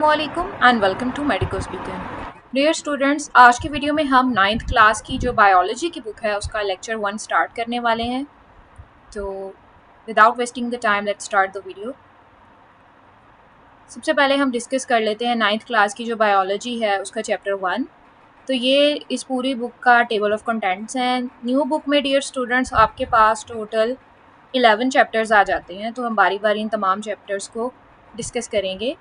वालेकुम and welcome to Medico Speaker. Dear students, आज की वीडियो में हम 9th क्लास की जो बायोलॉजी की बुक है उसका लेक्चर 1 स्टार्ट करने वाले हैं। तो without wasting the time let's start the video. सबसे पहले हम डिस्कस कर लेते हैं 9th क्लास की जो बायोलॉजी है उसका चैप्टर 1। तो ये इस पूरी बुक का टेबल ऑफ कंटेंट्स हैं। न्यू बुक में डियर स्टूडेंट्स आपके पास टोटल 11 चैप्टर्स आ जाते हैं। तो हम बारी बारी इन तमाम चैप्टर्स को डिस्कस करेंगे।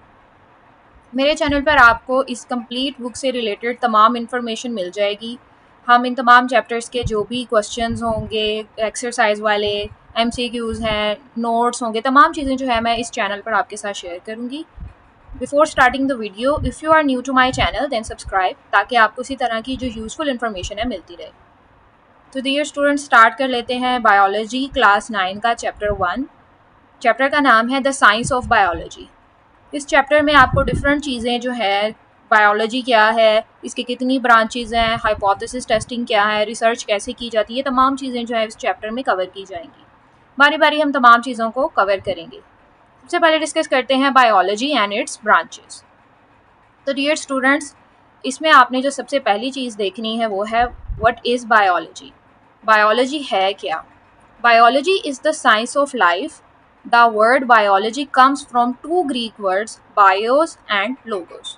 मेरे चैनल पर आपको इस कंप्लीट बुक से रिलेटेड तमाम इन्फॉर्मेशन मिल जाएगी। हम इन तमाम चैप्टर्स के जो भी क्वेश्चंस होंगे, एक्सरसाइज वाले एमसीक्यूज़ हैं, नोट्स होंगे, तमाम चीज़ें जो है मैं इस चैनल पर आपके साथ शेयर करूँगी। Before starting the video, if you are new to my channel then subscribe, ताकि आपको इसी तरह की जो यूज़फुल इन्फॉर्मेशन है मिलती रहे। तो डियर स्टूडेंट्स, स्टार्ट कर लेते हैं बायोलॉजी क्लास 9 का चैप्टर 1। चैप्टर का नाम है द साइंस ऑफ बायोलॉजी। इस चैप्टर में आपको डिफरेंट चीज़ें जो है, बायोलॉजी क्या है, इसकी कितनी ब्रांचेज़ हैं, हाइपोथेसिस टेस्टिंग क्या है, रिसर्च कैसे की जाती है, तमाम चीज़ें जो है इस चैप्टर में कवर की जाएंगी। बारी बारी हम तमाम चीज़ों को कवर करेंगे। सबसे पहले डिस्कस करते हैं बायोलॉजी एंड इट्स ब्रांचेस। तो डियर स्टूडेंट्स, इसमें आपने जो सबसे पहली चीज़ देखनी है वो है व्हाट इज़ बायोलॉजी। बायोलॉजी है क्या? Biology is the science of life. The word biology comes from two Greek words, bios and logos.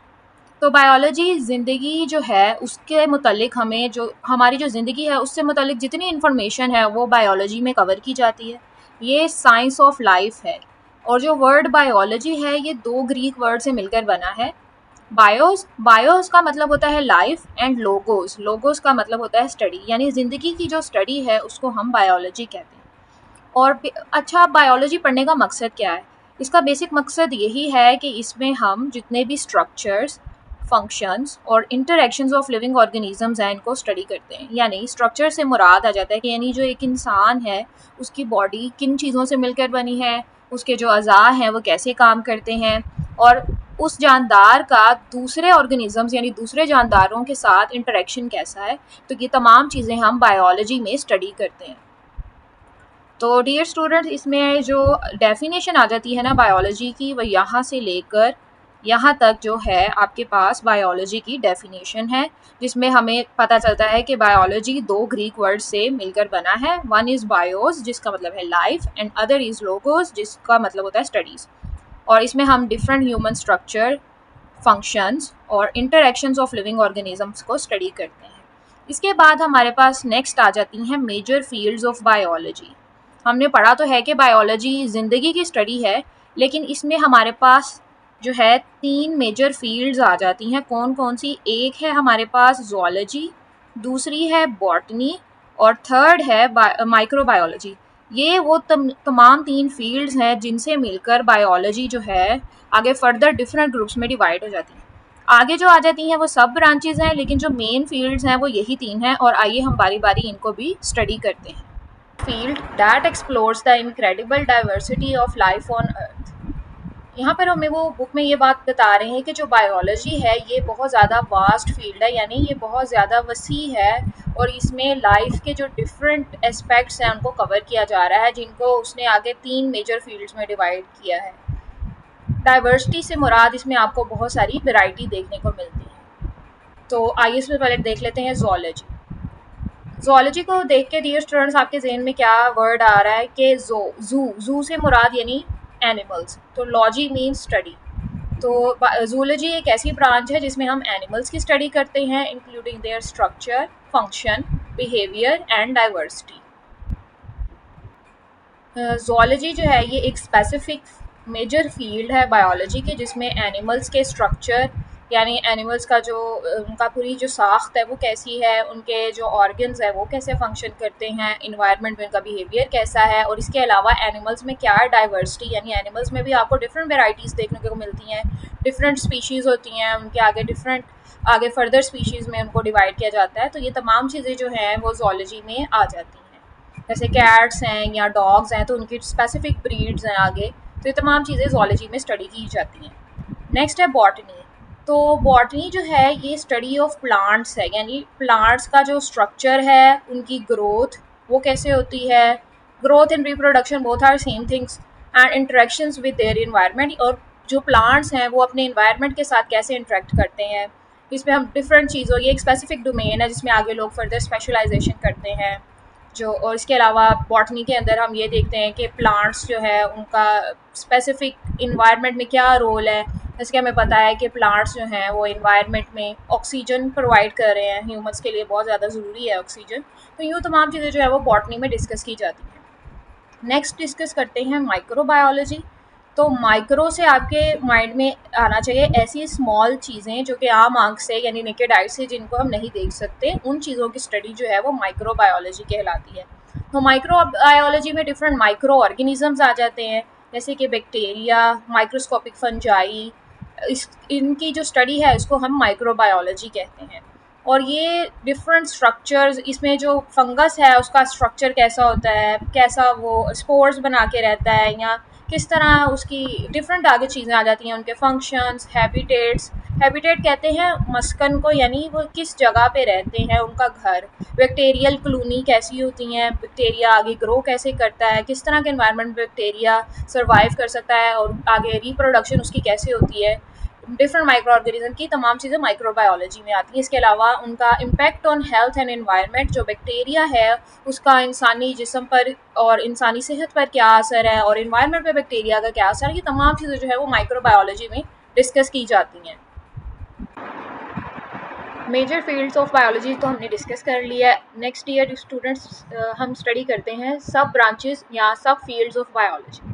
तो बायोलॉजी ज़िंदगी जो है उसके मुतल्लिक हमें जो हमारी जो ज़िंदगी है उससे मुतल्लिक जितनी इन्फॉर्मेशन है वो बायोलॉजी में कवर की जाती है। ये साइंस ऑफ लाइफ है। और जो वर्ड बायोलॉजी है ये दो ग्रीक वर्ड से मिलकर बना है। बायोस का मतलब होता है लाइफ एंड लोगोस का मतलब होता है स्टडी, यानी ज़िंदगी की जो स्टडी है उसको हम बायोलॉजी कहते हैं। और अच्छा, बायोलॉजी पढ़ने का मकसद क्या है? इसका बेसिक मकसद यही है कि इसमें हम जितने भी स्ट्रक्चर्स, फंक्शंस और इंटरेक्शंस ऑफ लिविंग ऑर्गेनिजम्स हैं इनको स्टडी करते हैं। यानी स्ट्रक्चर से मुराद आ जाता है कि यानी जो एक इंसान है उसकी बॉडी किन चीज़ों से मिलकर बनी है, उसके जो अज़ा हैं वो कैसे काम करते हैं, और उस जानदार का दूसरे ऑर्गेनिजम्स यानी दूसरे जानदारों के साथ इंटरेक्शन कैसा है। तो ये तमाम चीज़ें हम बायोलॉजी में स्टडी करते हैं। तो डियर स्टूडेंट्स, इसमें जो डेफिनेशन आ जाती है ना बायोलॉजी की, वह यहाँ से लेकर यहाँ तक जो है आपके पास बायोलॉजी की डेफिनेशन है, जिसमें हमें पता चलता है कि बायोलॉजी दो ग्रीक वर्ड से मिलकर बना है। वन इज़ बायोस जिसका मतलब है life and other is logos जिसका मतलब होता है स्टडीज़। और इसमें हम डिफरेंट ह्यूमन स्ट्रक्चर, फंक्शंस और इंटरेक्शंस ऑफ लिविंग ऑर्गेनिजम्स को स्टडी करते हैं। इसके बाद हमारे पास नेक्स्ट आ जाती हैं मेजर फील्ड्स ऑफ बायोलॉजी। हमने पढ़ा तो है कि बायोलॉजी ज़िंदगी की स्टडी है, लेकिन इसमें हमारे पास जो है 3 मेजर फील्ड्स आ जाती हैं। कौन कौन सी? एक है हमारे पास ज़ूलॉजी, दूसरी है बॉटनी और थर्ड है माइक्रोबायोलॉजी। ये वो तमाम 3 फील्ड्स हैं जिनसे मिलकर बायोलॉजी जो है आगे फर्दर डिफरेंट ग्रुप्स में डिवाइड हो जाती है। आगे जो आ जाती हैं वो सब ब्रांचेज़ हैं, लेकिन जो मेन फील्ड्स हैं वो यही 3 हैं। और आइए हम बारी बारी इनको भी स्टडी करते हैं। Field that explores the incredible diversity of life on earth. यहाँ पर हमें वो बुक में ये बात बता रहे हैं कि जो बायोलॉजी है ये बहुत ज़्यादा वास्ट फील्ड है, यानी ये बहुत ज़्यादा वसी है और इसमें लाइफ के जो डिफरेंट एस्पेक्ट्स हैं उनको कवर किया जा रहा है, जिनको उसने आगे 3 मेजर फील्ड्स में डिवाइड किया है। डाइवर्सिटी से मुराद इसमें आपको बहुत सारी वैरायटी देखने को मिलती है। तो आइए इसमें पहले देख लेते हैं ज़ूलॉजी। ज़ूलॉजी को देख के डियर स्टूडेंट्स आपके ज़हन में क्या वर्ड आ रहा है कि ज़ू से मुराद यानी एनिमल्स, तो लॉजी मीन्स स्टडी। तो ज़ूलॉजी एक ऐसी ब्रांच है जिसमें हम एनिमल्स की स्टडी करते हैं, including there structure, function, behaviour and diversity. Zoology जो है ये एक स्पेसिफिक मेजर फील्ड है बायोलॉजी की, जिसमें एनिमल्स के स्ट्रक्चर यानी एनिमल्स का जो उनका पूरी जो साख्त है वो कैसी है, उनके जो ऑर्गन्स है वो कैसे फंक्शन करते हैं, इन्वायरमेंट में उनका बिहेवियर कैसा है, और इसके अलावा एनिमल्स में क्या डाइवर्सिटी, यानी एनिमल्स में भी आपको डिफरेंट वेराइटीज़ देखने को मिलती हैं, डिफरेंट स्पीशीज़ होती हैं, उनके आगे फर्दर स्पीशीज़ में उनको डिवाइड किया जाता है। तो ये तमाम चीज़ें जो हैं वो ज़ूलॉजी में आ जाती हैं। जैसे कैट्स हैं या डॉग्स हैं तो उनकी स्पेसिफिक ब्रीड्स हैं आगे, तो ये तमाम चीज़ें ज़ूलॉजी में स्टडी की जाती हैं। नेक्स्ट है बॉटनी। तो बॉटनी जो है ये स्टडी ऑफ प्लांट्स है, यानी प्लांट्स का जो स्ट्रक्चर है, उनकी ग्रोथ वो कैसे होती है, growth and reproduction both are same things, and interactions with their environment, और जो प्लांट्स हैं वो अपने इन्वायरमेंट के साथ कैसे इंटरेक्ट करते हैं। इसमें हम डिफरेंट चीज़ों, ये एक स्पेसिफिक डोमेन है जिसमें आगे लोग फर्दर स्पेशलाइजेशन करते हैं जो। और इसके अलावा बॉटनी के अंदर हम ये देखते हैं कि प्लांट्स जो है उनका स्पेसिफिक इन्वायरमेंट में क्या रोल है। जैसे कि हमें पता है कि प्लांट्स जो हैं वो इन्वायरमेंट में ऑक्सीजन प्रोवाइड कर रहे हैं, ह्यूमंस के लिए बहुत ज़्यादा ज़रूरी है ऑक्सीजन। तो यूँ तमाम चीज़ें जो है वो बॉटनी में डिस्कस की जाती हैं। नेक्स्ट डिस्कस करते हैं माइक्रोबायोलॉजी। तो माइक्रो से आपके माइंड में आना चाहिए ऐसी स्मॉल चीज़ें जो कि आम आंख से यानी नेकेड आई से जिनको हम नहीं देख सकते, उन चीज़ों की स्टडी जो है वो माइक्रोबायोलॉजी कहलाती है। तो माइक्रोबायोलॉजी में डिफरेंट माइक्रो ऑर्गेनिजम्स आ जाते हैं, जैसे कि बैक्टीरिया, माइक्रोस्कोपिक फंजाई। इनकी जो स्टडी है इसको हम माइक्रोबायोलॉजी कहते हैं। और ये डिफरेंट स्ट्रक्चर्स, इसमें जो फंगस है उसका स्ट्रक्चर कैसा होता है, कैसा वो स्पोर्स बना के रहता है, या किस तरह उसकी डिफरेंट आगे चीज़ें आ जाती हैं, उनके फंक्शंस, हैबिटेट्स। हैबिटेट कहते हैं मस्कन को, यानी वो किस जगह पे रहते हैं, उनका घर। बैक्टीरियल कॉलोनी कैसी होती हैं, बैक्टीरिया आगे ग्रो कैसे करता है, किस तरह के एनवायरनमेंट बैक्टीरिया सर्वाइव कर सकता है और आगे रिप्रोडक्शन उसकी कैसे होती है। डिफरेंट माइक्रो ऑर्गेनिज्म की तमाम चीज़ें माइक्रोबायोलॉजी में आती हैं। इसके अलावा उनका impact on health and environment, जो बैक्टीरिया है उसका इंसानी जिस्म पर और इंसानी सेहत पर क्या असर है, और इन्वायरमेंट पर बैक्टीरिया का क्या असर है, ये तमाम चीज़ें जो है वो माइक्रोबायोलॉजी में डिस्कस की जाती हैं। मेजर फील्ड्स ऑफ बायोलॉजी तो हमने डिस्कस कर लिया है। नेक्स्ट ईयर स्टूडेंट्स हम स्टडी करते हैं सब ब्रांचेस या सब fields of biology.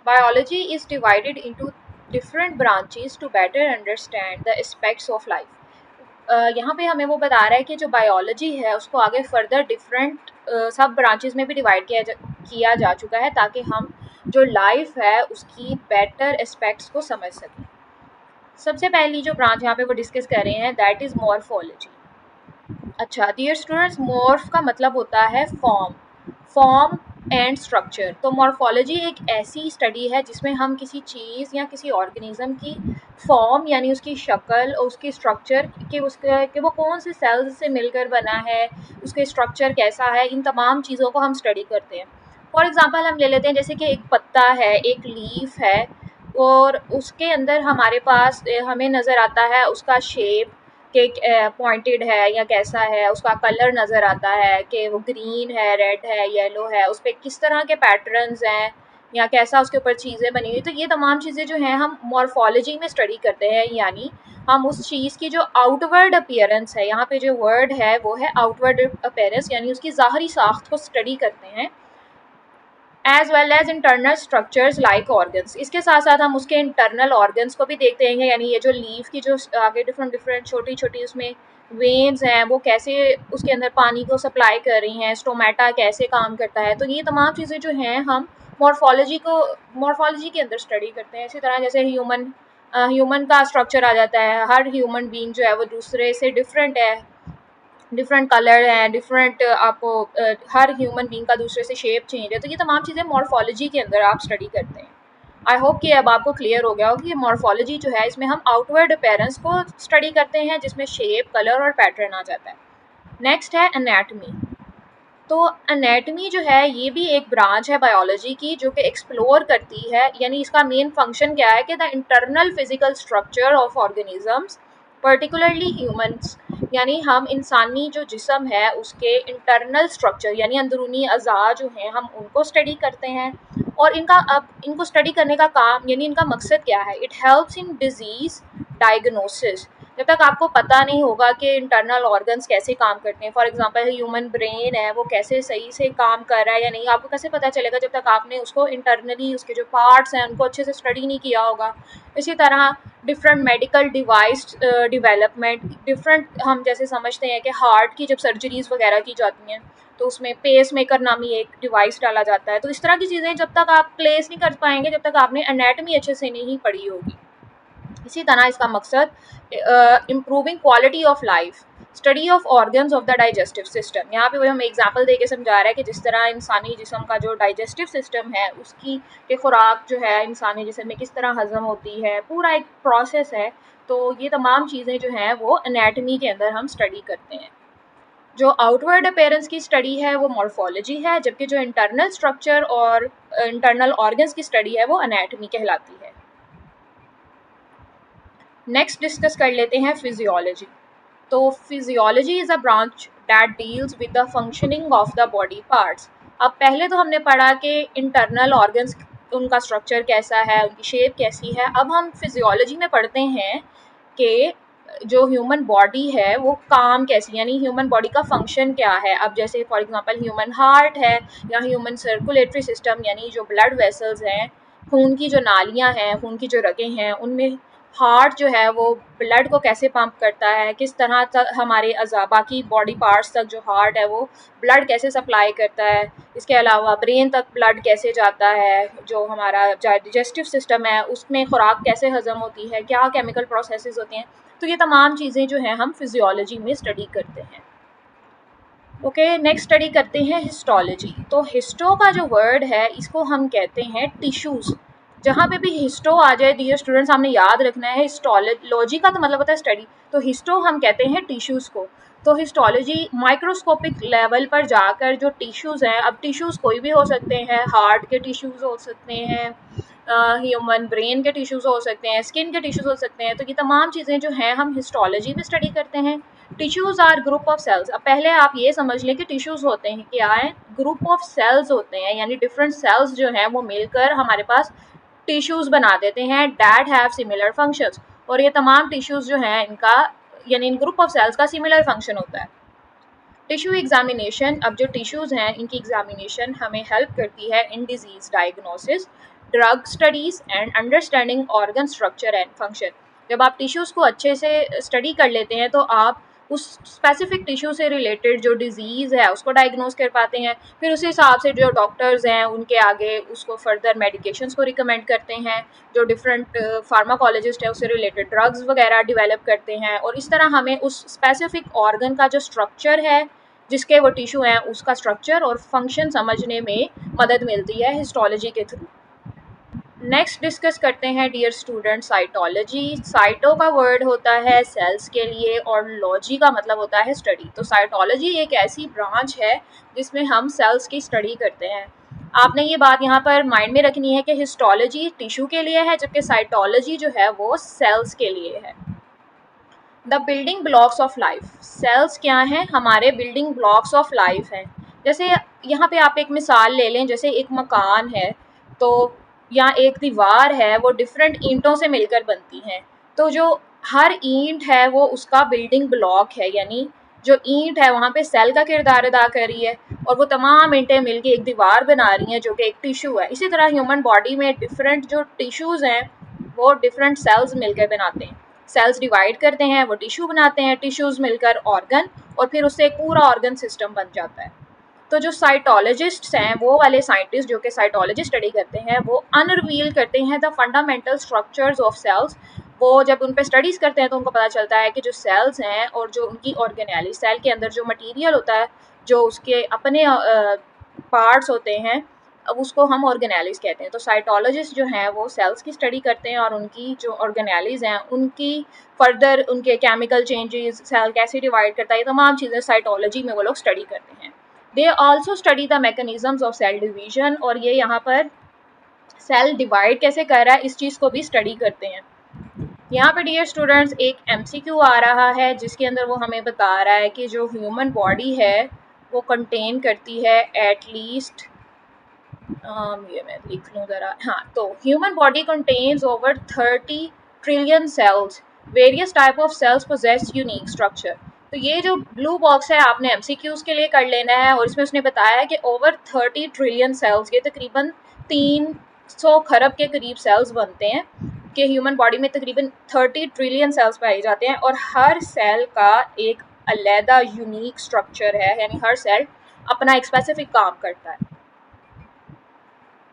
Biology is divided into different branches to better understand the aspects of life। यहाँ पे हमें वो बता रहा है कि जो बायोलॉजी है उसको आगे फर्दर डिफरेंट सब ब्रांचेस में भी डिवाइड किया जा चुका है, ताकि हम जो लाइफ है उसकी बेटर एस्पेक्ट्स को समझ सकें। सबसे पहली जो ब्रांच यहाँ पे वो डिस्कस कर रहे हैं दैट इज़ मॉर्फोलॉजी। अच्छा डियर स्टूडेंट्स, मॉर्फ का मतलब होता है फॉर्म एंड स्ट्रक्चर। तो मॉर्फोलॉजी एक ऐसी स्टडी है जिसमें हम किसी चीज़ या किसी ऑर्गेनिज्म की फॉर्म यानी उसकी शक्ल और उसकी स्ट्रक्चर कि वो कौन से सेल्स से मिलकर बना है, उसके स्ट्रक्चर कैसा है, इन तमाम चीज़ों को हम स्टडी करते हैं। फॉर एग्ज़ाम्पल हम ले लेते हैं जैसे कि एक पत्ता है, एक लीफ है, और उसके अंदर हमारे पास हमें नज़र आता है उसका शेप कि पॉइंटेड है या कैसा है, उसका कलर नज़र आता है कि वो ग्रीन है, रेड है, येलो है, उस पर किस तरह के पैटर्न्स हैं या कैसा उसके ऊपर चीज़ें बनी हुई। तो ये तमाम चीज़ें जो हैं हम मॉर्फोलॉजी में स्टडी करते हैं, यानी हम उस चीज़ की जो आउटवर्ड अपीयरेंस है, यहाँ पे जो वर्ड है वो है आउटवर्ड अपीयरेंस, यानी उसकी ज़ाहरी साख्त को स्टडी करते हैं, as well as internal structures like organs. इसके साथ साथ हम उसके इंटरनल ऑर्गन्स को भी देखते हैं, यानी ये जो लीफ की जो आगे डिफरेंट छोटी छोटी उसमें वेन्स हैं वो कैसे उसके अंदर पानी को सप्लाई कर रही हैं, स्टोमेटा कैसे काम करता है। तो ये तमाम चीज़ें जो हैं हम मॉर्फोलॉजी के अंदर स्टडी करते हैं। इसी तरह जैसे ह्यूमन का स्ट्रक्चर आ जाता है, हर ह्यूमन बीइंग जो है वो दूसरे से डिफरेंट है, डिफरेंट कलर हैं, डिफरेंट आपको हर ह्यूमन बीइंग का दूसरे से शेप चेंज है। तो ये तमाम चीज़ें मॉर्फोलॉजी के अंदर आप स्टडी करते हैं। आई होप कि अब आपको क्लियर हो गया हो कि मॉर्फोलॉजी जो है इसमें हम आउटवर्ड अपीयरेंस को स्टडी करते हैं, जिसमें शेप, कलर और पैटर्न आ जाता है। नेक्स्ट है एनाटमी। तो एनाटमी जो है ये भी एक ब्रांच है बायोलॉजी की जो कि एक्सप्लोर करती है, यानी इसका मेन फंक्शन क्या है कि the internal physical structure of organisms particularly humans, यानी हम इंसानी जो जिस्म है उसके इंटरनल स्ट्रक्चर यानी अंदरूनी अज़ा जो हैं हम उनको स्टडी करते हैं। और इनको स्टडी करने का काम यानी इनका मकसद क्या है, it helps in disease diagnosis. जब तक आपको पता नहीं होगा कि इंटरनल ऑर्गन्स कैसे काम करते हैं, फॉर एग्जांपल ह्यूमन ब्रेन है वो कैसे सही से काम कर रहा है या नहीं, आपको कैसे पता चलेगा जब तक आपने उसको इंटरनली उसके जो पार्ट्स हैं उनको अच्छे से स्टडी नहीं किया होगा। इसी तरह different medical device development, different हम जैसे समझते हैं कि हार्ट की जब सर्जरीज़ वगैरह की जाती हैं तो उसमें पेस मेकर नामी एक डिवाइस डाला जाता है। तो इस तरह की चीज़ें जब तक आप प्लेस नहीं कर पाएंगे जब तक आपने एनाटमी अच्छे से नहीं पढ़ी होगी। इसी तरह इसका मकसद improving quality of life, study of organs of the digestive system. यहाँ पे वही हम एग्जांपल दे के समझा रहे हैं कि जिस तरह इंसानी जिस्म का जो डाइजेस्टिव सिस्टम है उसकी के खुराक जो है इंसानी जिस्म में किस तरह हज़म होती है, पूरा एक प्रोसेस है। तो ये तमाम चीज़ें जो हैं वो एनाटमी के अंदर हम स्टडी करते हैं। जो आउटवर्ड अपीयरेंस की स्टडी है वो मॉर्फोलॉजी है, जबकि जो इंटरनल स्ट्रक्चर और इंटरनल ऑर्गन्स की स्टडी है वो एनाटमी कहलाती है। नेक्स्ट डिस्कस कर लेते हैं फिजियोलॉजी। तो physiology is a branch that deals with the functioning of the body parts. अब पहले तो हमने पढ़ा कि इंटरनल ऑर्गन्स, उनका स्ट्रक्चर कैसा है, उनकी शेप कैसी है। अब हम फिजियोलॉजी में पढ़ते हैं कि जो ह्यूमन बॉडी है वो काम कैसी, यानी ह्यूमन बॉडी का फंक्शन क्या है। अब जैसे फॉर एग्जांपल ह्यूमन हार्ट है या ह्यूमन सर्कुलेटरी सिस्टम, यानी जो ब्लड वेसल्स हैं, खून की जो नालियाँ हैं, खून की जो रगें हैं, उनमें हार्ट जो है वो ब्लड को कैसे पंप करता है, किस तरह तक हमारे अज़ा बाकी बॉडी पार्ट्स तक जो हार्ट है वो ब्लड कैसे सप्लाई करता है। इसके अलावा ब्रेन तक ब्लड कैसे जाता है, जो हमारा डाइजेस्टिव सिस्टम है उसमें खुराक कैसे हज़म होती है, क्या केमिकल प्रोसेसेस होती हैं। तो ये तमाम चीज़ें जो हैं हम फिजियोलॉजी में स्टडी करते हैं। ओके, नेक्स्ट स्टडी करते हैं हिस्टोलॉजी। तो हिस्टो का जो वर्ड है इसको हम कहते हैं टिश्यूज़। जहाँ पे भी हिस्टो आ जाए डियर स्टूडेंट्स, हमने याद रखना है हिस्टोलॉजी का तो मतलब होता है स्टडी, तो हिस्टो हम कहते हैं टिश्यूज़ को। तो हिस्टोलॉजी माइक्रोस्कोपिक लेवल पर जाकर जो टिश्यूज़ हैं, अब टिश्यूज़ कोई भी हो सकते हैं, हार्ट के टिश्यूज़ हो सकते हैं, ह्यूमन ब्रेन के टिश्यूज़ हो सकते हैं, स्किन के टिश्यूज़ हो सकते हैं। तो ये तमाम चीज़ें जो हैं हम हिस्टोलॉजी में स्टडी करते हैं। Tissues are group of cells. अब पहले आप ये समझ लें कि टिश्यूज़ होते हैं क्या है, ग्रुप ऑफ सेल्स होते हैं, यानी डिफरेंट सेल्स जो हैं वो मिलकर हमारे पास टिश्यूज़ बना देते हैं डैट हैव सिमिलर फंक्शंस। और ये तमाम टिश्यूज़ जो हैं इनका, यानी इन ग्रुप ऑफ सेल्स का सिमिलर फंक्शन होता है। टिश्यू एग्जामिनेशन, अब जो टिश्यूज़ हैं इनकी एग्जामिनेशन हमें हेल्प करती है in disease diagnosis, drug studies and understanding organ structure and function. जब आप टिश्यूज़ को अच्छे से स्टडी कर लेते हैं तो आप उस स्पेसिफिक टिश्यू से रिलेटेड जो डिज़ीज़ है उसको डायग्नोस कर पाते हैं। फिर उसी हिसाब से जो डॉक्टर्स हैं उनके आगे उसको फर्दर मेडिकेशंस को रिकमेंड करते हैं, जो डिफरेंट फार्माकोलॉजिस्ट है उससे रिलेटेड ड्रग्स वगैरह डेवलप करते हैं। और इस तरह हमें उस स्पेसिफिक ऑर्गन का जो स्ट्रक्चर है, जिसके वो टिश्यू हैं, उसका स्ट्रक्चर और फंक्शन समझने में मदद मिलती है हिस्टोलॉजी के थ्रू। नेक्स्ट डिस्कस करते हैं डियर स्टूडेंट साइटोलॉजी। साइटो का वर्ड होता है सेल्स के लिए और लॉजी का मतलब होता है स्टडी। तो साइटोलॉजी एक ऐसी ब्रांच है जिसमें हम सेल्स की स्टडी करते हैं। आपने ये बात यहाँ पर माइंड में रखनी है कि हिस्टोलॉजी टिश्यू के लिए है, जबकि साइटोलॉजी जो है वो सेल्स के लिए है। The building blocks of life. Cells क्या हैं, हमारे बिल्डिंग ब्लॉक्स ऑफ लाइफ हैं। जैसे यहाँ पे आप एक मिसाल ले लें, जैसे एक मकान है तो या एक दीवार है, वो डिफरेंट ईंटों से मिलकर बनती हैं। तो जो हर ईंट है वो उसका बिल्डिंग ब्लॉक है, यानी जो ईंट है वहाँ पे सेल का किरदार अदा कर रही है और वो तमाम ईंटें मिलकर एक दीवार बना रही हैं जो कि एक टिश्यू है। इसी तरह ह्यूमन बॉडी में डिफरेंट जो टिश्यूज़ हैं वो डिफरेंट सेल्स मिलकर बनाते हैं। सेल्स डिवाइड करते हैं, वो टिश्यू बनाते हैं, टिश्यूज़ मिलकर ऑर्गन, और फिर उससे एक पूरा ऑर्गन सिस्टम बन जाता है। तो जो साइटोलॉजिस्ट्स हैं, वो वाले साइंटिस्ट जो कि साइटोलॉजी स्टडी करते हैं, वो अनरिवील करते हैं the fundamental structures of cells. वो जब उन पे स्टडीज़ करते हैं तो उनको पता चलता है कि जो सेल्स हैं और जो उनकी ऑर्गेनेली, सेल के अंदर जो मटीरियल होता है, जो उसके अपने पार्ट्स होते हैं, अब उसको हम ऑर्गेनेलिज़ कहते हैं। तो साइटोलॉजिस्ट जो हैं वो सेल्स की स्टडी करते हैं और उनकी जो ऑर्गेनेलिज़ हैं उनकी फर्दर उनके केमिकल चेंजेस, सेल कैसे डिवाइड करता है, ये तमाम चीज़ें साइटोलॉजी में वो लोग स्टडी करते हैं। They also study the mechanisms of cell division, और ये यहाँ पर सेल डिवाइड कैसे कर रहा है इस चीज़ को भी स्टडी करते हैं। यहाँ पे डियर स्टूडेंट्स एक MCQ आ रहा है जिसके अंदर वो हमें बता रहा है कि जो ह्यूमन बॉडी है वो कंटेन करती है एटलीस्ट, ये मैं लिख लूँ ज़रा, हाँ, तो human body contains over 30 trillion cells, various type of cells possess unique structure. तो ये जो ब्लू बॉक्स है आपने MCQs के लिए कर लेना है, और इसमें उसने बताया है कि ओवर 30 ट्रिलियन सेल्स, ये तकरीबन 300 खरब के करीब सेल्स बनते हैं कि ह्यूमन बॉडी में तकरीबन 30 ट्रिलियन सेल्स पाए जाते हैं, और हर सेल का एक अलहदा यूनिक स्ट्रक्चर है, यानी हर सेल अपना एक स्पेसिफिक काम करता है।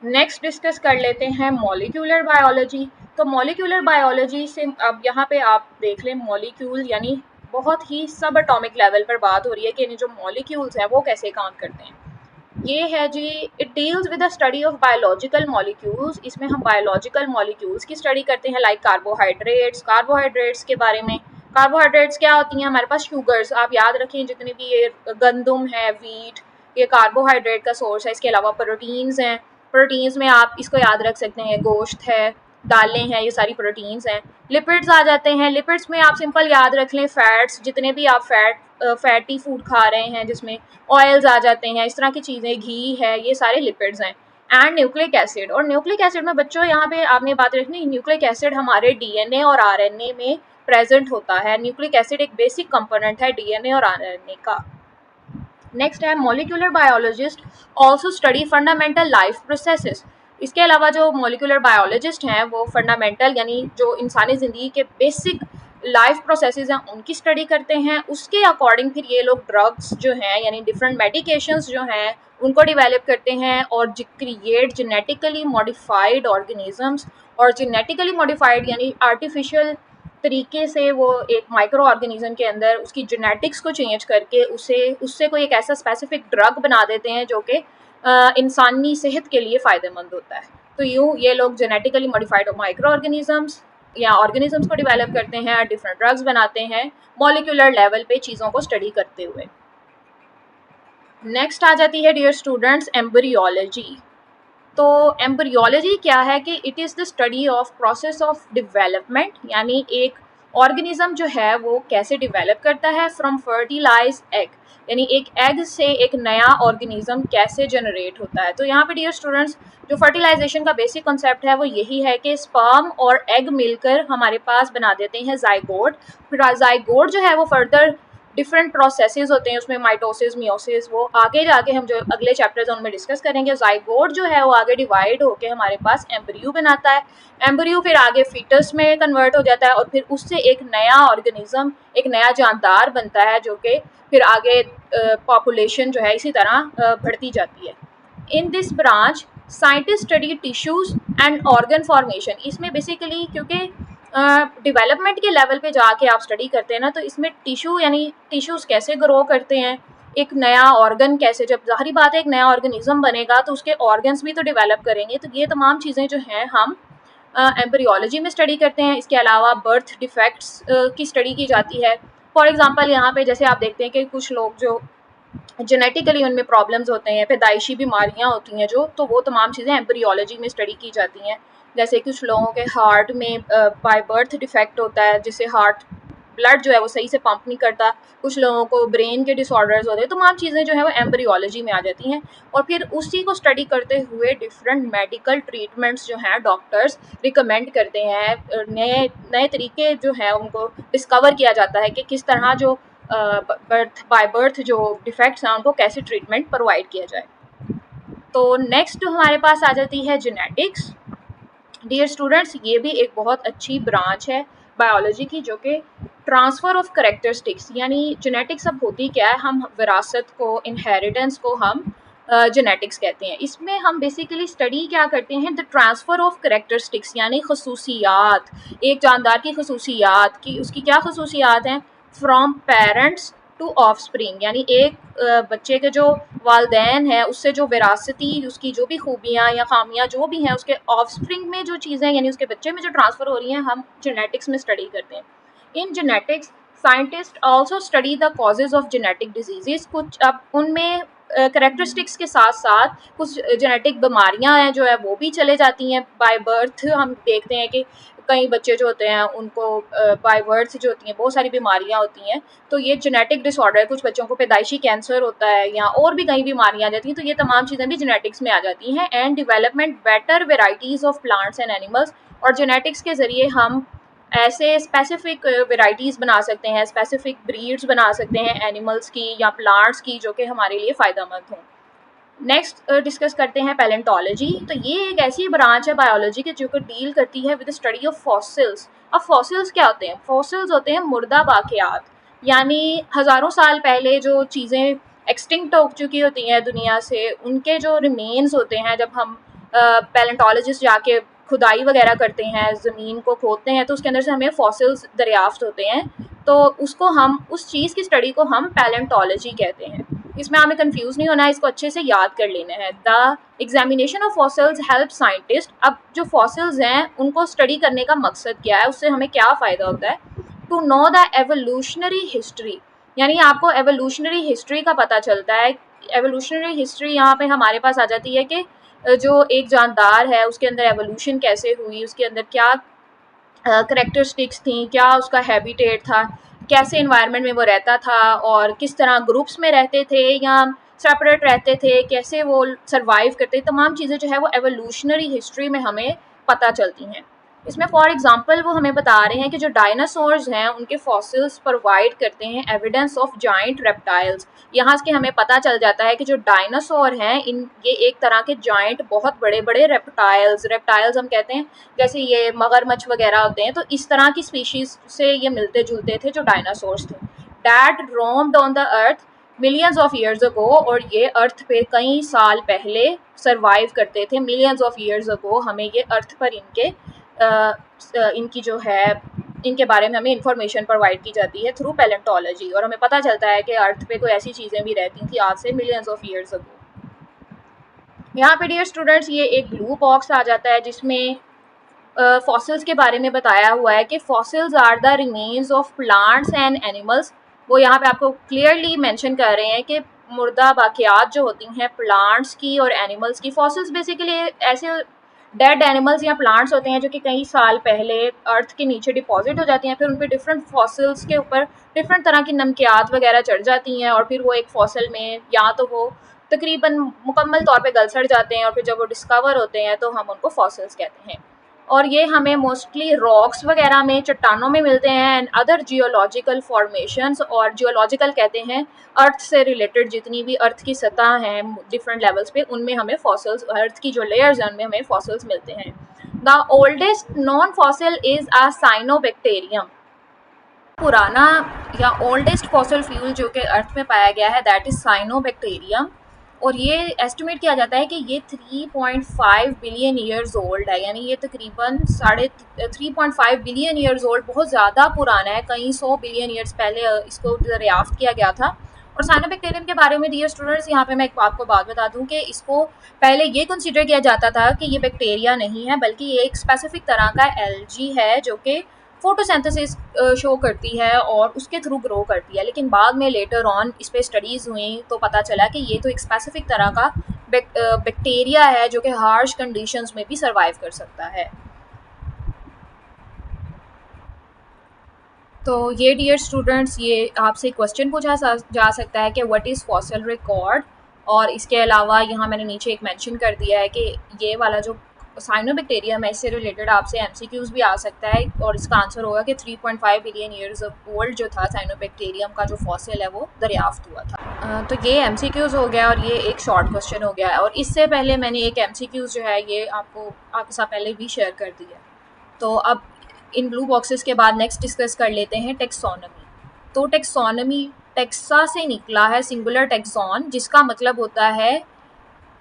नेक्स्ट डिस्कस कर लेते हैं मॉलिक्यूलर बायोलॉजी। तो मॉलिक्यूलर बायोलॉजी से अब यहाँ पे आप देख लें, मॉलिक्यूल यानी बहुत ही सब एटॉमिक लेवल पर बात हो रही है कि जो मॉलिक्यूल्स हैं वो कैसे काम करते हैं। ये है जी, it deals with the study of biological molecules. इसमें हम बायोलॉजिकल मॉलिक्यूल्स की स्टडी करते हैं, लाइक कार्बोहाइड्रेट्स। कार्बोहाइड्रेट्स के बारे में, कार्बोहाइड्रेट्स क्या होती हैं, हमारे पास शुगर्स, आप याद रखें जितने भी ये गंदम है, वीट, ये कार्बोहाइड्रेट का सोर्स है। इसके अलावा प्रोटीन्स हैं, प्रोटीन्स में आप इसको याद रख सकते हैं, गोश्त है, दालें हैं, ये सारी प्रोटीन्स हैं। लिपिड्स आ जाते हैं। लिपिड्स में आप सिंपल याद रख लें फैट्स, जितने भी आप फैटी फूड खा रहे हैं जिसमें ऑयल्स आ जाते हैं, इस तरह की चीज़ें, घी है, ये सारे लिपिड्स हैं। एंड न्यूक्लिक एसिड, और न्यूक्लिक एसिड में बच्चों यहाँ पे आपने बात रखनी, न्यूक्लिक एसिड हमारे डीएनए और आरएनए में प्रेजेंट होता है। न्यूक्लिक एसिड एक बेसिक कंपोनेंट है डीएनए और आरएनए का। नेक्स्ट है molecular biologist also study fundamental life processes. इसके अलावा जो मॉलिक्यूलर बायोलॉजिस्ट हैं वो फंडामेंटल यानी जो इंसानी ज़िंदगी के बेसिक लाइफ प्रोसेसेस हैं उनकी स्टडी करते हैं। उसके अकॉर्डिंग फिर ये लोग ड्रग्स जो हैं यानी डिफरेंट मेडिकेशंस जो हैं उनको डेवलप करते हैं और क्रिएट जेनेटिकली मॉडिफाइड ऑर्गेनिजम्स। और जेनेटिकली मॉडिफाइड यानी आर्टिफिशियल तरीके से वो एक माइक्रो ऑर्गेनिज्म के अंदर उसकी जेनेटिक्स को चेंज करके उससे कोई एक ऐसा स्पेसिफिक ड्रग बना देते हैं जो कि इंसानी सेहत के लिए फ़ायदेमंद होता है। तो यूँ ये लोग जेनेटिकली मॉडिफाइड माइक्रो ऑर्गेनिजम्स या ऑर्गेनिजम्स को डेवलप करते हैं, डिफरेंट ड्रग्स बनाते हैं मॉलिक्यूलर लेवल पे चीज़ों को स्टडी करते हुए। नेक्स्ट आ जाती है डियर स्टूडेंट्स एम्ब्रियोलॉजी। तो एम्ब्रियोलॉजी क्या है कि it is the study of process of development, यानी एक ऑर्गेनिज्म जो है वो कैसे डेवलप करता है फ्रॉम फर्टिलाइज एग, यानी एक एग से एक नया ऑर्गेनिज्म कैसे जनरेट होता है। तो यहाँ पे डियर स्टूडेंट्स जो फर्टिलाइजेशन का बेसिक कॉन्सेप्ट है वो यही है कि स्पर्म और एग मिलकर हमारे पास बना देते हैं जाइगोट। फिर जाइगोट जो है वो फर्दर डिफरेंट प्रोसेसेस होते हैं उसमें, माइटोसिस, मियोसिस, वो आगे जाके हम जो अगले चैप्टर्स उनमें डिस्कस करेंगे। जाइगोट जो है वो आगे डिवाइड होके हमारे पास एम्ब्रियो बनाता है। एम्ब्रियो फिर आगे फीटस में कन्वर्ट हो जाता है और फिर उससे एक नया ऑर्गेनिज्म, एक नया जानदार बनता है जो कि फिर आगे पॉपुलेशन जो है इसी तरह बढ़ती जाती है। In this branch scientist study tissues and organ formation. इसमें बेसिकली क्योंकि डेवलपमेंट के लेवल पे जाके आप स्टडी करते हैं ना, तो इसमें टिश्यू यानी टिश्यूज़ कैसे ग्रो करते हैं, एक नया ऑर्गन कैसे, जब ज़ाहिर बात है एक नया ऑर्गेनिज्म बनेगा तो उसके ऑर्गन्स भी तो डेवलप करेंगे। तो ये तमाम चीज़ें जो हैं हम एम्ब्रियोलॉजी में स्टडी करते हैं। इसके अलावा बर्थ डिफेक्ट्स की स्टडी की जाती है। फॉर एग्ज़ाम्पल यहाँ पे जैसे आप देखते हैं कि कुछ लोग जो जेनेटिकली उनमें प्रॉब्लम्स होते हैं, पैदाइशी बीमारियाँ होती हैं जो, तो वो तमाम चीज़ें एम्ब्रियोलॉजी में स्टडी की जाती हैं। जैसे कुछ लोगों के हार्ट में बाय बर्थ डिफेक्ट होता है जिससे हार्ट ब्लड जो है वो सही से पंप नहीं करता, कुछ लोगों को ब्रेन के डिसऑर्डर्स होते हैं, तमाम चीज़ें जो है वो एम्ब्रियोलॉजी में आ जाती हैं। और फिर उसी को स्टडी करते हुए डिफरेंट मेडिकल ट्रीटमेंट्स जो हैं डॉक्टर्स रिकमेंड करते हैं, नए नए तरीके जो हैं उनको डिस्कवर किया जाता है कि किस तरह जो बाय बर्थ जो डिफेक्ट्स हैं उनको कैसे ट्रीटमेंट प्रोवाइड किया जाए। तो नेक्स्ट हमारे पास आ जाती है जेनेटिक्स। डियर स्टूडेंट्स ये भी एक बहुत अच्छी ब्रांच है बायोलॉजी की जो कि ट्रांसफ़र ऑफ करेक्टरिस्टिक्स, यानी जेनेटिक्स अब होती क्या है, हम विरासत को, इनहेरिटेंस को हम जेनेटिक्स कहते हैं। इसमें हम बेसिकली स्टडी क्या करते हैं, द ट्रांसफ़र ऑफ करेक्टरिस्टिक्स यानी खसूसियात, एक जानदार की खसूसियात की, उसकी क्या खसूसियात हैं, फ्रॉम पेरेंट्स टू ऑफस्प्रिंग, यानी एक बच्चे के जो वालदैन हैं उससे जो विरासती उसकी जो भी खूबियाँ या खामियाँ जो भी हैं उसके ऑफस्प्रिंग में जो चीज़ें यानी उसके बच्चे में जो ट्रांसफ़र हो रही हैं हम जेनेटिक्स में स्टडी करते हैं। In genetics scientist also study the causes of genetic disease. कुछ अब उनमें करेक्टरिस्टिक्स के साथ साथ कुछ जेनेटिक बीमारियां हैं जो है वो भी चले जाती हैं बाय बर्थ। हम देखते हैं कि कई बच्चे जो होते हैं उनको बाय बर्थ जो होती हैं बहुत सारी बीमारियां होती हैं, तो ये जेनेटिक डिसऑर्डर है। कुछ बच्चों को पैदाइशी कैंसर होता है या और भी कई बीमारियां आ जाती हैं, तो ये तमाम चीज़ें भी जेनेटिक्स में आ जाती हैं। And development better varieties of plants and animals, और जेनेटिक्स के ज़रिए हम ऐसे स्पेसिफिक वेराइटीज़ बना सकते हैं, स्पेसिफिक ब्रीड्स बना सकते हैं एनिमल्स की या प्लांट्स की जो कि हमारे लिए फ़ायदेमंद हों। नेक्स्ट डिस्कस करते हैं पैलेंटोलॉजी। तो ये एक ऐसी ब्रांच है बायोलॉजी की जो कि डील करती है विद स्टडी ऑफ फॉसिल्स। अब फॉसिल्स क्या होते हैं, फॉसिल्स होते हैं मुर्दा बाक़ियात, यानी हज़ारों साल पहले जो चीज़ें एक्सटिंक्ट हो चुकी होती हैं दुनिया से, उनके जो रिमेन्स होते हैं। जब हम पैलेंटोलॉजिस्ट जाके खुदाई वगैरह करते हैं, ज़मीन को खोदते हैं, तो उसके अंदर से हमें फॉसिल्स दरियाफ्त होते हैं, तो उसको हम उस चीज़ की स्टडी को हम पैलेंटोलॉजी कहते हैं। इसमें हमें कंफ्यूज नहीं होना है, इसको अच्छे से याद कर लेना है। The examination of fossils help scientist. अब जो फॉसिल्स हैं उनको स्टडी करने का मकसद क्या है, उससे हमें क्या फ़ायदा होता है, to know the evolutionary history, यानी आपको एवोल्यूशनरी हिस्ट्री का पता चलता है। एवोल्यूशनरी हिस्ट्री यहाँ पे हमारे पास आ जाती है कि जो एक जानदार है उसके अंदर एवोल्यूशन कैसे हुई, उसके अंदर क्या करैक्टरिस्टिक्स थी, क्या उसका हैबिटेट था, कैसे इन्वायरमेंट में वो रहता था और किस तरह ग्रुप्स में रहते थे या सेपरेट रहते थे, कैसे वो सर्वाइव करते, तमाम चीज़ें जो है वो एवोल्यूशनरी हिस्ट्री में हमें पता चलती हैं। इसमें फॉर एग्जांपल वो हमें बता रहे हैं कि जो डायनासोर्स हैं उनके फॉसिल्स प्रोवाइड करते हैं एविडेंस ऑफ जाइंट रेप्टाइल्स। यहाँ से हमें पता चल जाता है कि जो डायनासोर हैं ये एक तरह के जाइंट बहुत बड़े बड़े रेप्टाइल्स हम कहते हैं, जैसे ये मगरमच्छ वगैरह होते हैं, तो इस तरह की स्पीशीज से ये मिलते जुलते थे जो डायनासोर्स थे। That roamed on the earth millions of years ago, और ये अर्थ पे कई साल पहले सर्वाइव करते थे। मिलियंस ऑफ ईयर्स अगो हमें ये अर्थ पर इनकी जो है इनके बारे में हमें इंफॉर्मेशन प्रोवाइड की जाती है थ्रू पैलेंटोलॉजी, और हमें पता चलता है कि अर्थ पे कोई ऐसी चीज़ें भी रहती थी आज से मिलियंस ऑफ ईयर्स अगो। यहाँ पे डियर स्टूडेंट्स ये एक ब्लू बॉक्स आ जाता है जिसमें फॉसिल्स के बारे में बताया हुआ है कि fossils are the remains of plants and animals. वो यहाँ पे आपको क्लियरली मेंशन कर रहे हैं कि मुर्दा बाकियात जो होती हैं प्लांट्स की और एनिमल्स की। फॉसिल्स बेसिकली ऐसे डेड एनिमल्स या प्लांट्स होते हैं जो कि कई साल पहले अर्थ के नीचे डिपॉजिट हो जाती हैं, फिर उन पर डिफरेंट फॉसिल्स के ऊपर डिफरेंट तरह की नमकियात वगैरह चढ़ जाती हैं, और फिर वो एक फॉसिल में या तो वो तकरीबन मुकम्मल तौर पे गल सड़ जाते हैं, और फिर जब वो डिस्कवर होते हैं तो हम उनको फॉसिल्स कहते हैं। और ये हमें मोस्टली रॉक्स वगैरह में, चट्टानों में मिलते हैं एंड अदर जियोलॉजिकल फॉर्मेशंस। और जियोलॉजिकल कहते हैं अर्थ से रिलेटेड जितनी भी अर्थ की सतह हैं डिफरेंट लेवल्स पे, उनमें हमें फॉसिल्स, अर्थ की जो लेयर्स हैं उनमें हमें फॉसिल्स मिलते हैं। The oldest non fossil is a cyanobacterium. पुराना या ओल्डेस्ट फॉसिल फ्यूल जो कि अर्थ में पाया गया है दैट इज साइनोबैक्टीरियम, और ये एस्टिमेट किया जाता है कि ये 3.5 बिलियन ईयर्स ओल्ड है, यानी ये तकरीबन 3.5 बिलियन ईयर्स ओल्ड, बहुत ज़्यादा पुराना है। कई 100 बिलियन ईयर्स पहले इसको दरियाफ्त किया गया था। और साइनोबैक्टीरियम के बारे में डियर स्टूडेंट्स यहाँ पे मैं आपको बात बता दूँ कि इसको पहले ये कंसिडर किया जाता था कि ये बैक्टीरिया नहीं है बल्कि ये एक स्पेसिफिक तरह का एल्गी है जो कि फोटोसिंथेसिस शो करती है और उसके थ्रू ग्रो करती है। लेकिन बाद में लेटर ऑन इस पर स्टडीज़ हुई तो पता चला कि ये तो एक स्पेसिफिक तरह का बैक्टीरिया है जो कि हार्श कंडीशंस में भी सर्वाइव कर सकता है। तो ये डियर स्टूडेंट्स ये आपसे क्वेश्चन पूछा जा सकता है कि व्हाट इज़ फॉसिल रिकॉर्ड, और इसके अलावा यहाँ मैंने नीचे एक मेंशन कर दिया है कि ये वाला जो साइनोबैक्टीरियम है इससे रिलेटेड आपसे एमसीक्यूज भी आ सकता है, और इसका आंसर होगा कि 3.5 बिलियन ईयर्स ओल्ड जो था साइनोबैक्टीरियम का जो फॉसिल है वो दरियाफ्त हुआ था। तो ये एमसीक्यूज हो गया और ये एक शॉर्ट क्वेश्चन हो गया, और इससे पहले मैंने एक एमसीक्यूज जो है ये आपके साथ पहले भी शेयर कर दिया। तो अब इन ब्लू बॉक्सेस के बाद नेक्स्ट डिस्कस कर लेते हैं टेक्सोनमी। तो टेक्सोनमी टेक्सा से निकला है, सिंगुलर टेक्सॉन, जिसका मतलब होता है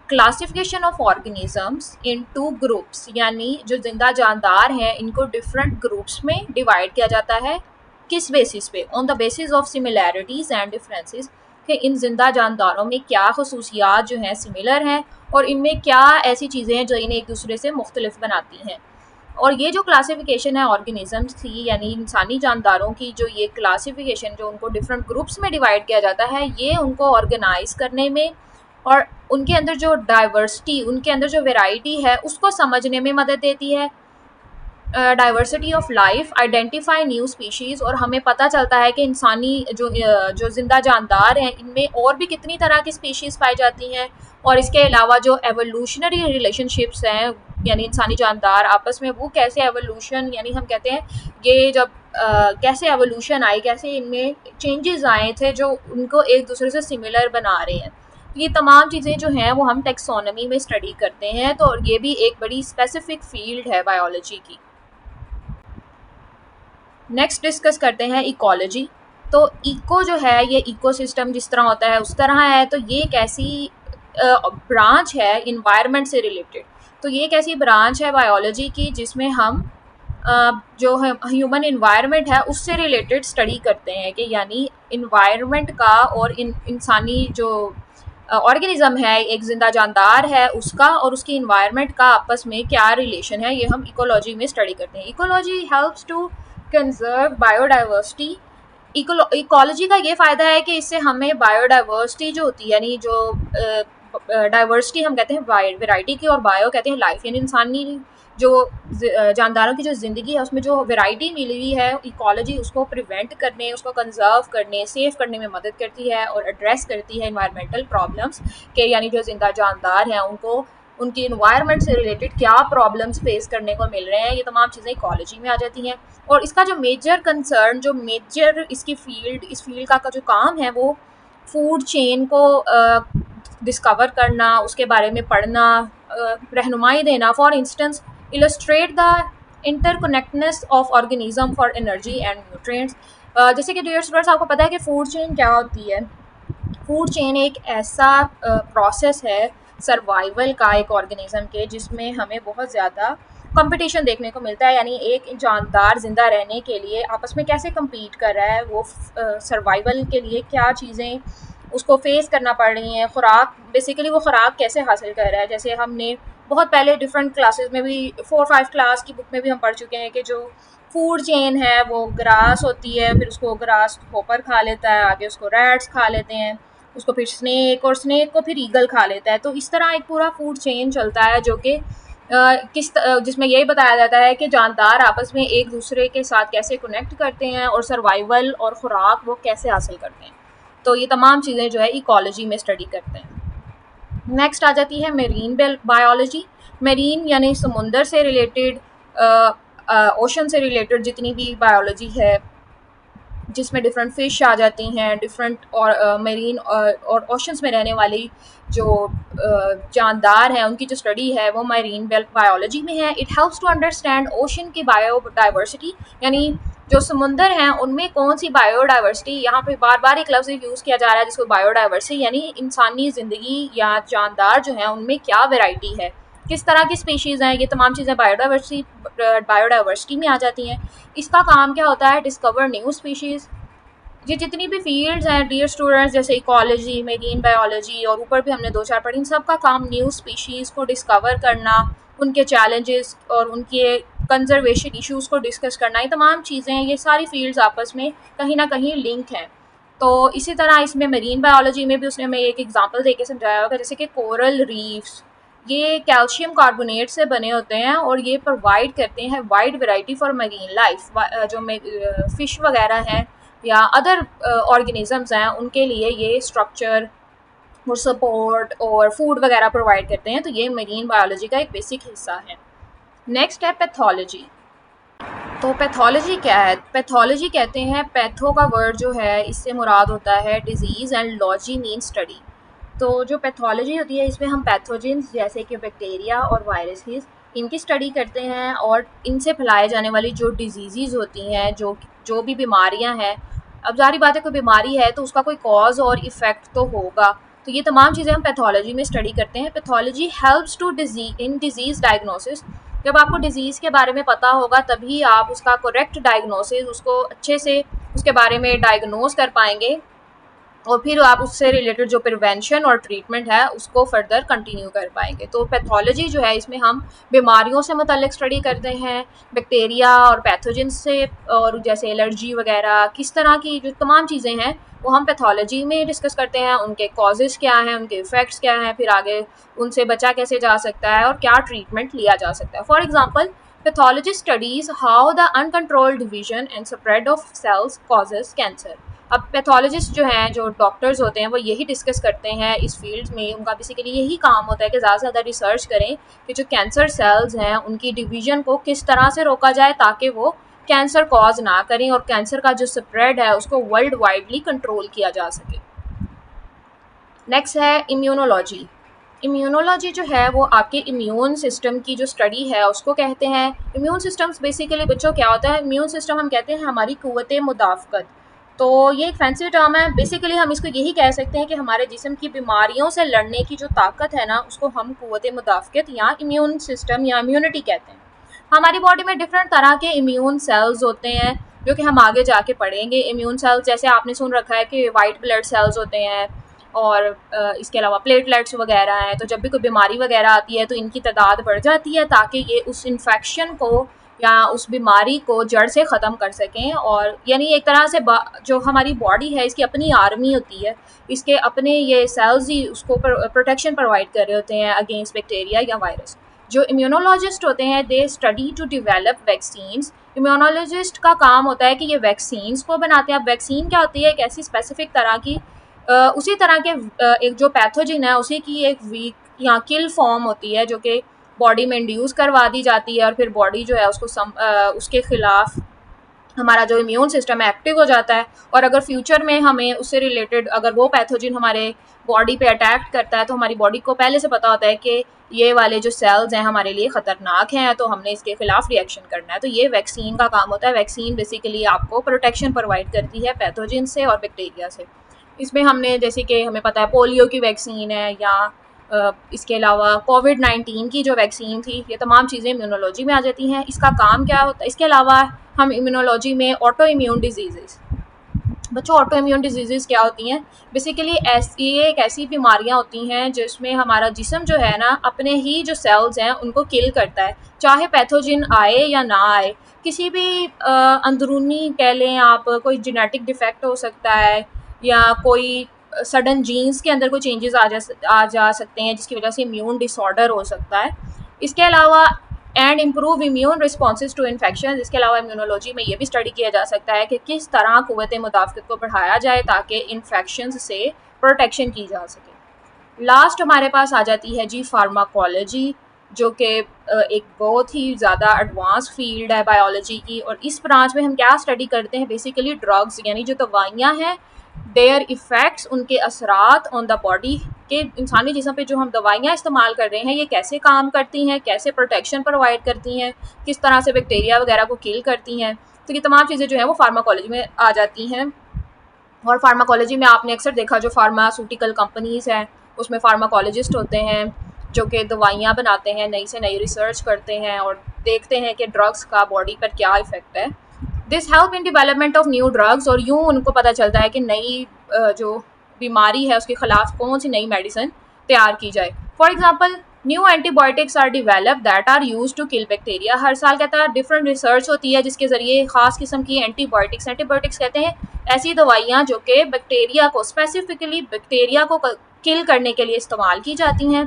classification of organisms in two groups, यानी जो जिंदा जानदार हैं इनको डिफरेंट ग्रुप्स में डिवाइड किया जाता है। किस बेसिस पे? On the basis of similarities and differences, कि इन जिंदा जानदारों में क्या खसूसियात जो हैं सिमिलर हैं और इनमें क्या ऐसी चीज़ें हैं जो इन्हें एक दूसरे से मुख्तलिफ बनाती हैं। और ये जो क्लासिफिकेशन है ऑर्गेनिजम्स की, यानी इंसानी जानदारों की जो ये क्लासिफिकेशन जो उनको डिफरेंट ग्रुप्स में डिवाइड किया जाता है, ये उनको ऑर्गेनाइज करने में और उनके अंदर जो डाइवर्सिटी, उनके अंदर जो वैरायटी है उसको समझने में मदद देती है। Diversity of life, identify new species, और हमें पता चलता है कि इंसानी जो जिंदा जानदार हैं इनमें और भी कितनी तरह की स्पीशीज़ पाई जाती हैं। और इसके अलावा जो एवोल्यूशनरी रिलेशनशिप्स हैं, यानी इंसानी जानदार आपस में वो कैसे एवोल्यूशन, यानी हम कहते हैं ये जब कैसे एवोल्यूशन आई, कैसे इनमें चेंजेस आए थे जो उनको एक दूसरे से सिमिलर बना रहे हैं, ये तमाम चीज़ें जो हैं वो हम टेक्सोनमी में स्टडी करते हैं। तो ये भी एक बड़ी स्पेसिफिक फील्ड है बायोलॉजी की। नेक्स्ट डिस्कस करते हैं इकोलॉजी। तो इको जो है ये इकोसिस्टम जिस तरह होता है उस तरह है। तो ये एक ऐसी ब्रांच है इन्वायरमेंट से रिलेटेड। तो ये एक ऐसी ब्रांच है बायोलॉजी की जिसमें हम जो ह्यूमन इन्वायरमेंट है उससे रिलेटेड स्टडी करते हैं कि यानी इन्वायरमेंट का और इंसानी जो ऑर्गेनिज्म है, एक जिंदा जानदार है, उसका और उसकी इन्वायरमेंट का आपस में क्या रिलेशन है, ये हम इकोलॉजी में स्टडी करते हैं। Ecology helps to conserve biodiversity. Ecology का ये फ़ायदा है कि इससे हमें बायोडाइवर्सिटी जो होती है, यानी जो डाइवर्सिटी हम कहते हैं वैरायटी की, और बायो कहते हैं लाइफ, यानी इंसानी जो जानदारों की जो ज़िंदगी है उसमें जो वैरायटी मिली हुई है, इकोलॉजी उसको प्रिवेंट करने, उसको कंजर्व करने, सेव करने में मदद करती है और एड्रेस करती है इन्वायरमेंटल प्रॉब्लम्स के, यानी जो जिंदा जानदार हैं उनको उनकी इन्वायरमेंट से रिलेटेड क्या प्रॉब्लम्स फेस करने को मिल रहे हैं, ये तमाम चीज़ें इकोलॉजी में आ जाती हैं। और इसका जो मेजर कंसर्न, जो मेजर इसकी फील्ड, इस फील्ड का जो काम है वो फूड चेन को डिस्कवर करना, उसके बारे में पढ़ना, रहनुमाई देना। For instance, illustrate the interconnectedness of organism for energy and nutrients. जैसे कि डियर स्टूडेंट्स, आपको पता है कि फूड चेन क्या होती है। फूड चेन एक ऐसा प्रोसेस है सर्वाइवल का एक ऑर्गेनिज्म के, जिसमें हमें बहुत ज़्यादा कंपटीशन देखने को मिलता है, यानी एक जानदार ज़िंदा रहने के लिए आपस में कैसे compete कर रहा है, वो सर्वाइवल के लिए क्या चीज़ें उसको फेस करना पड़ रही हैं, खुराक बेसिकली वो खुराक कैसे हासिल कर रहा है। जैसे हमने बहुत पहले डिफरेंट क्लासेस में भी 4-5 क्लास की बुक में भी हम पढ़ चुके हैं कि जो फूड चेन है वो ग्रास होती है, फिर उसको ग्रास होपर खा लेता है, आगे उसको रैट्स खा लेते हैं, उसको फिर स्नेक, और स्नेक को फिर ईगल खा लेता है। तो इस तरह एक पूरा फूड चेन चलता है जो कि जिसमें यही बताया जाता है कि जानदार आपस में एक दूसरे के साथ कैसे कनेक्ट करते हैं और सर्वाइवल और खुराक वो कैसे हासिल करते हैं। तो ये तमाम चीज़ें जो है इकोलॉजी में स्टडी करते हैं। नेक्स्ट आ जाती है मेरीन बायोलॉजी। मेरीन यानी समुंदर से रिलेटेड, ओशन से रिलेटेड जितनी भी बायोलॉजी है, जिसमें डिफरेंट फ़िश आ जाती हैं, डिफरेंट और मेरीन और ओशंस में रहने वाली जो जानदार हैं उनकी जो स्टडी है वो मेरीन बायोलॉजी में है। It helps to understand ocean की बायोडाइवर्सिटी, यानी जो समुंदर हैं उनमें कौन सी बायोडाइवर्सिटी, यहाँ पे बार बार एक लफ्ज़ यूज़ किया जा रहा है जिसको बायोडाइवर्सिटी, यानी इंसानी ज़िंदगी या जानदार जो हैं उनमें क्या वैरायटी है, किस तरह की स्पीशीज़ हैं, ये तमाम चीज़ें बायोडाइवर्सिटी में आ जाती हैं। इसका काम क्या होता है, डिस्कवर न्यू स्पीशीज़। ये जितनी भी फील्ड्स हैं डियर स्टूडेंट्स, जैसे इकोलॉजी, मेरीन बायोलॉजी और ऊपर भी हमने 2-4 पढ़ी, इन सब का काम न्यू स्पीशीज़ को डिस्कवर करना, उनके चैलेंजेस और उनके कंजर्वेशन इश्यूज़ को डिस्कस करना, ये तमाम चीज़ें, ये सारी फील्ड्स आपस में कहीं ना कहीं लिंक हैं। तो इसी तरह इसमें मेरीन बायोलॉजी में भी उसने हमें एक एग्जांपल देके समझाया होगा, जैसे कि कोरल रीफ्स, ये कैल्शियम कार्बोनेट से बने होते हैं और ये प्रोवाइड करते हैं wide variety for marine life. जो फ़िश वगैरह हैं या अदर ऑर्गेनिजम्स हैं उनके लिए ये स्ट्रक्चर और सपोर्ट और फूड वगैरह प्रोवाइड करते हैं। तो ये मरीन बायोलॉजी का एक बेसिक हिस्सा है। नेक्स्ट है पैथोलॉजी। तो पैथोलॉजी क्या है? पैथोलॉजी कहते हैं, पैथो का वर्ड जो है इससे मुराद होता है disease and logy mean study. तो जो पैथोलॉजी होती है इसमें हम पैथोजेंस जैसे कि बैक्टीरिया और वायरसेस, इनकी स्टडी करते हैं और इनसे फैलाए जाने वाली जो डिजीज़ होती हैं, जो भी बीमारियां हैं। अब ज़ाहिर बात है कोई बीमारी है तो उसका कोई कॉज और इफ़ेक्ट तो होगा, तो ये तमाम चीज़ें हम पैथोलॉजी में स्टडी करते हैं। Pathology helps to disease diagnosis. जब आपको डिज़ीज़ के बारे में पता होगा तभी आप उसका करेक्ट डायग्नोसिस, उसको अच्छे से उसके बारे में डायग्नोस कर पाएंगे और फिर आप उससे रिलेटेड जो प्रिवेंशन और ट्रीटमेंट है उसको फर्दर कंटिन्यू कर पाएंगे। तो पैथोलॉजी जो है इसमें हम बीमारियों से मुतल्लिक स्टडी करते हैं, बैक्टीरिया और पैथोजन से, और जैसे एलर्जी वगैरह किस तरह की जो तमाम चीज़ें हैं वो हम पैथोलॉजी में डिस्कस करते हैं। उनके कॉजेज़ क्या हैं, उनके इफ़ेक्ट्स क्या हैं, फिर आगे उनसे बचा कैसे जा सकता है और क्या ट्रीटमेंट लिया जा सकता है। For example, pathology studies how the uncontrolled division and spread of cells causes cancer. अब पैथोलॉजिस्ट जो हैं, जो डॉक्टर्स होते हैं, वो यही डिस्कस करते हैं इस फील्ड में। उनका बेसिकली यही काम होता है कि ज़्यादा से ज़्यादा रिसर्च करें कि जो कैंसर सेल्स हैं उनकी डिवीजन को किस तरह से रोका जाए ताकि वो कैंसर कॉज ना करें और कैंसर का जो स्प्रेड है उसको वर्ल्ड वाइडली कंट्रोल किया जा सके। नेक्स्ट है इम्यूनोलॉजी। इम्यूनोलॉजी जो है वो आपके इम्यून सिस्टम की जो स्टडी है उसको कहते हैं। इम्यून सिस्टम्स बेसिकली बच्चों क्या होता है, इम्यून सिस्टम हम कहते हैं हमारी क़ुव्वत मुदाफ़क़त। तो ये एक फैंसी टर्म है, बेसिकली हम इसको यही कह सकते हैं कि हमारे जिस्म की बीमारियों से लड़ने की जो ताकत है ना उसको हम क़ुव्वत मुदाफ़क़त या इम्यून सिस्टम या इम्यूनिटी कहते हैं। हमारी बॉडी में डिफरेंट तरह के इम्यून सेल्स होते हैं जो कि हम आगे जाके पढ़ेंगे। इम्यून सेल्स जैसे आपने सुन रखा है कि वाइट ब्लड सेल्स होते हैं और इसके अलावा प्लेटलेट्स वगैरह हैं। तो जब भी कोई बीमारी वगैरह आती है तो इनकी तादाद बढ़ जाती है ताकि ये उस इन्फेक्शन को या उस बीमारी को जड़ से ख़त्म कर सकें। और यानी एक तरह से जो हमारी बॉडी है इसकी अपनी आर्मी होती है, इसके अपने ये सेल्स ही उसको प्रोटेक्शन प्रोवाइड कर रहे होते हैं अगेंस्ट बैक्टीरिया या वायरस। जो इम्यूनोलॉजिस्ट होते हैं they study to develop vaccines. Immunologist का काम होता है कि ये वैक्सीन्स को बनाते हैं। अब वैक्सीन क्या होती है? एक ऐसी स्पेसिफिक तरह की उसी तरह के एक जो पैथोजिन है उसी की एक वीक या किल फॉर्म होती है जो कि बॉडी में इंड्यूस करवा दी जाती है और फिर बॉडी जो है उसको उसके ख़िलाफ़ हमारा जो इम्यून सिस्टम है एक्टिव हो जाता है। और अगर फ्यूचर में हमें उससे रिलेटेड अगर वो पैथोजिन हमारे बॉडी पे अटैक करता है तो हमारी बॉडी को पहले से पता होता है कि ये वाले जो सेल्स हैं हमारे लिए ख़तरनाक हैं, तो हमने इसके ख़िलाफ़ रिएक्शन करना है। तो ये वैक्सीन का काम होता है। वैक्सीन बेसिकली आपको प्रोटेक्शन प्रोवाइड करती है पैथोजिन से और बैक्टीरिया से। इसमें हमने जैसे कि हमें पता है पोलियो की वैक्सीन है या इसके अलावा कोविड-19 की जो वैक्सीन थी, ये तमाम चीज़ें इम्यूनोलॉजी में आ जाती हैं। इसका काम क्या होता है? इसके अलावा हम इम्यूनोलॉजी में ऑटो इम्यून डिजीज़ेज़, बच्चों ऑटो इम्यून डिजीज़ेज़ क्या होती हैं? बेसिकली ये एक ऐसी बीमारियां होती हैं जिसमें हमारा जिस्म जो है ना अपने ही जो सेल्स हैं उनको किल करता है, चाहे पैथोजिन आए या ना आए। किसी भी अंदरूनी कह लें आप, कोई जेनेटिक डिफेक्ट हो सकता है या कोई सडन जीन्स के अंदर कोई चेंजेस आ जा सकते हैं जिसकी वजह से इम्यून डिसऑर्डर हो सकता है। इसके अलावा and improve immune responses to infection. इसके अलावा इम्यूनोलॉजी में ये भी स्टडी किया जा सकता है कि किस तरह क़ुव्वत मुदाफ़अत को बढ़ाया जाए ताकि इन्फेक्शन से प्रोटेक्शन की जा सके। लास्ट हमारे पास आ जाती है जी फार्माकोलॉजी, जो कि एक बहुत ही ज़्यादा एडवांस फील्ड है बायोलॉजी की। और इस ब्रांच में हम क्या स्टडी करते हैं? बेसिकली ड्रग्स, यानी जो दवाइयाँ हैं, देयर इफ़ेक्ट्स, उनके असरात ऑन द बॉडी के इंसानी जिस्म पे जो हम दवाइयाँ इस्तेमाल कर रहे हैं ये कैसे काम करती हैं, कैसे प्रोटेक्शन प्रोवाइड करती हैं, किस तरह से बैक्टीरिया वगैरह को किल करती हैं। तो ये तमाम चीज़ें जो हैं वो फार्माकोलॉजी में आ जाती हैं। और फार्माकोलॉजी में आपने अक्सर देखा जो फार्मास्यूटिकल कंपनीज़ हैं उसमें फार्माकोलॉजिस्ट होते हैं जो कि दवाइयाँ बनाते हैं, नई से नई रिसर्च करते हैं और देखते हैं कि ड्रग्स का बॉडी पर क्या इफ़ेक्ट है। This help in development of new drugs. और यूँ उनको पता चलता है कि नई जो बीमारी है उसके ख़िलाफ़ कौन सी नई मेडिसिन तैयार की जाए। For example new antibiotics are develop that are use to kill bacteria. हर साल कहता है डिफरेंट रिसर्च होती है जिसके ज़रिए ख़ास किस्म की एंटीबायोटिक्स कहते हैं ऐसी दवाइयाँ जो कि बैक्टीरिया को स्पेसिफिकली बैक्टीरिया को किल करने के लिए इस्तेमाल की जाती हैं।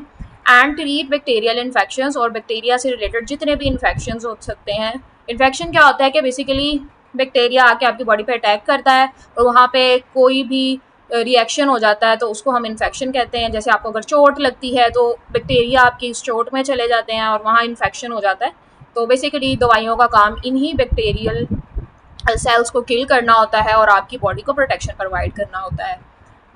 एंड ट्रीट बैक्टीरियल इन्फेक्शंस, और बैक्टीरिया से रिलेटेड जितने भी इन्फेक्शंस हो सकते हैं। इन्फेक्शन क्या होता है कि बेसिकली बैक्टीरिया आके आपकी बॉडी पे अटैक करता है और वहाँ पे कोई भी रिएक्शन हो जाता है तो उसको हम इन्फेक्शन कहते हैं। जैसे आपको अगर चोट लगती है तो बैक्टीरिया आपकी इस चोट में चले जाते हैं और वहाँ इन्फेक्शन हो जाता है। तो बेसिकली दवाइयों का काम इन्हीं बैक्टीरियल सेल्स को किल करना होता है और आपकी बॉडी को प्रोटेक्शन प्रोवाइड करना होता है।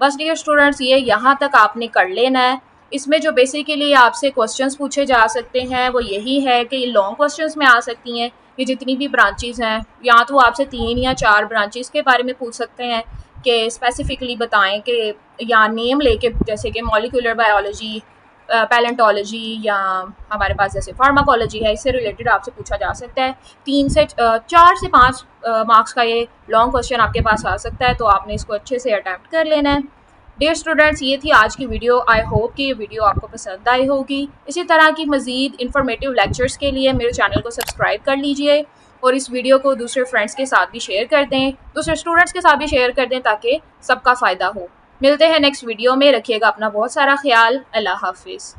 बस डियर स्टूडेंट्स, ये यहाँ तक आपने कर लेना है। इसमें जो बेसिकली आपसे क्वेश्चंस पूछे जा सकते हैं वो यही है कि लॉन्ग क्वेश्चंस में आ सकती हैं ये जितनी भी ब्रांचेस हैं, या तो आपसे 3 या 4 ब्रांचेस के बारे में पूछ सकते हैं कि स्पेसिफिकली बताएं कि या नेम लेके, जैसे कि मॉलिक्यूलर बायोलॉजी, पैलेंटोलॉजी या हमारे पास जैसे फार्माकोलॉजी है, इससे रिलेटेड आपसे पूछा जा सकता है। 4 से 5 मार्क्स का ये लॉन्ग क्वेश्चन आपके पास आ सकता है, तो आपने इसको अच्छे से अटैम्प्ट कर लेना है। डियर स्टूडेंट्स, ये थी आज की वीडियो। आई होप कि ये वीडियो आपको पसंद आई होगी। इसी तरह की मज़ीद इन्फॉर्मेटिव लेक्चर्स के लिए मेरे चैनल को सब्सक्राइब कर लीजिए और इस वीडियो को दूसरे फ्रेंड्स के साथ भी शेयर कर दें, दूसरे स्टूडेंट्स के साथ भी शेयर कर दें ताकि सबका फ़ायदा हो। मिलते हैं नेक्स्ट वीडियो में। रखिएगा अपना बहुत सारा ख्याल। अल्लाह हाफिज़।